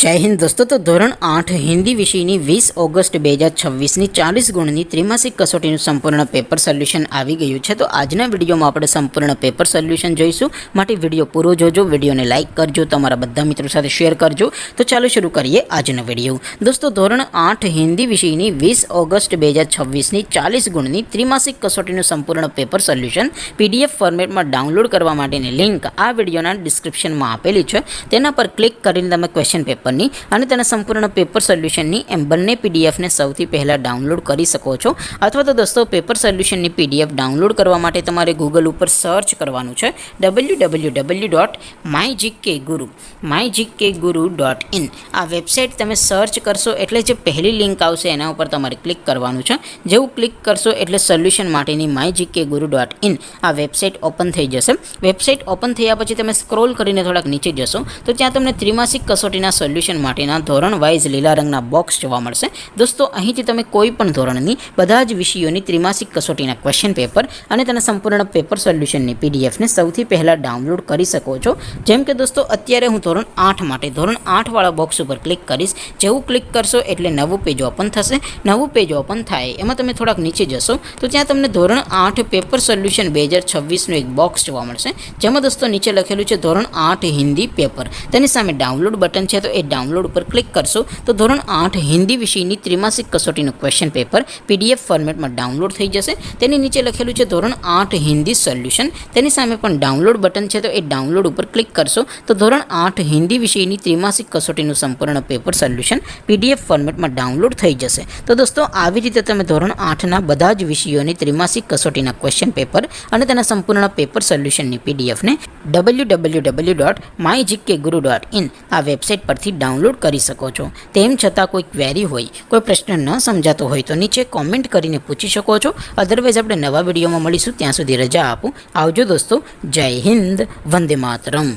जय हिंद दोस्तों। तो धोरण 8 हिंदी विषयની 20 ઓગસ્ટ 2026ની 40 ગુણની ત્રિમાસિક કસોટીનું સંપૂર્ણ પેપર સોલ્યુશન આવી ગયું છે। તો આજના વિડીયોમાં આપણે સંપૂર્ણ પેપર સોલ્યુશન જોઈશું, માટે વિડીયો પૂરો જોજો, વિડીયોને લાઇક કરજો, તમારા બધા મિત્રો સાથે શેર કરજો। તો ચાલો શરૂ કરીએ આજનો વિડીયો। દોસ્તો ધોરણ 8 હિન્દી વિષયની 20 ઓગસ્ટ 2026ની 40 ગુણની ત્રિમાસિક કસોટીનું સંપૂર્ણ પેપર સોલ્યુશન PDF ફોર્મેટમાં ડાઉનલોડ કરવા માટેની લિંક આ વિડીયોના ડિસ્ક્રિપ્શનમાં આપેલી છે। તેના પર ક્લિક કરીને તમે ક્વેશ્ચન પેપરની અને તેના સંપૂર્ણ પેપર સોલ્યુશનની એમ બંને પીડીએફને સૌથી પહેલાં ડાઉનલોડ કરી શકો છો। અથવા તો દોસ્તો પેપર સોલ્યુશનની પીડીએફ ડાઉનલોડ કરવા માટે તમારે ગૂગલ ઉપર સર્ચ કરવાનું છે www.mygkguru.in। આ વેબસાઇટ તમે સર્ચ કરશો એટલે જે પહેલી લિંક આવશે એના ઉપર તમારે ક્લિક કરવાનું છે। જેવું ક્લિક કરશો એટલે સોલ્યુશન માટેની mygkguru.in આ વેબસાઇટ ઓપન થઈ જશે। વેબસાઇટ ઓપન થયા પછી તમે સ્ક્રોલ કરીને થોડાક નીચે જશો તો ત્યાં તમને ત્રિમાસિક કસોટીના સોલ્યુશન માટેના ધોરણ વાઇઝ લીલા રંગના બોક્સ જોવા મળશે। દોસ્તો અહીંથી તમે કોઈ પણ ધોરણની બધા જ વિષયોની ત્રિમાસિક કસોટીના ક્વેશ્ચન પેપર અને તેના સંપૂર્ણ પેપર સોલ્યુશનની પીડીએફને સૌથી પહેલાં ડાઉનલોડ કરી શકો છો। જેમ કે દોસ્તો અત્યારે હું ધોરણ 8 માટે ધોરણ 8 વાળા બોક્સ ઉપર ક્લિક કરીશ। જેવું ક્લિક કરશો એટલે નવું પેજ ઓપન થશે। નવું પેજ ઓપન થાય એમાં તમે થોડાક નીચે જશો તો ત્યાં તમને ધોરણ 8 પેપર સોલ્યુશન 2026નું એક બોક્સ જોવા મળશે, જેમાં દોસ્તો નીચે લખેલું છે ધોરણ 8 હિન્દી પેપર। તેની સામે ડાઉનલોડ બટન છે, તો એ ડાઉનલોડ ઉપર ક્લિક કરશો તો ધોરણ 8 હિન્દી વિષયની ત્રિમાસિક કસોટીનું ક્વેશ્ચન પેપર PDF ફોર્મેટમાં ડાઉનલોડ થઈ જશે। તેની નીચે લખેલું છે ધોરણ 8 હિન્દી સોલ્યુશન। તેની સામે પણ ડાઉનલોડ બટન છે, તો એ ડાઉનલોડ ઉપર ક્લિક કરશો તો ધોરણ 8 હિન્દી વિષયની ત્રિમાસિક કસોટીનું સંપૂર્ણ પેપર સોલ્યુશન PDF ફોર્મેટમાં ડાઉનલોડ થઈ જશે। તો દોસ્તો આવી રીતે તમે ધોરણ 8ના બધા જ વિષયોની ત્રિમાસિક કસોટીના ક્વેશ્ચન પેપર અને તેના સંપૂર્ણ પેપર સોલ્યુશનની પીડીએફને www.mygkguru.in આ વેબસાઇટ પરથી ડાઉનલોડ કરી શકો છો। તેમ છતાં કોઈ ક્વેરી હોય, કોઈ પ્રશ્ન ન સમજાતો હોય તો નીચે કોમેન્ટ કરીને પૂછી શકો છો। અધરવાઇઝ આપણે નવા વિડીયોમાં મળીશું, ત્યાં સુધી રજા આપો। આવજો દોસ્તો, જય હિન્દ, વંદે માતરમ।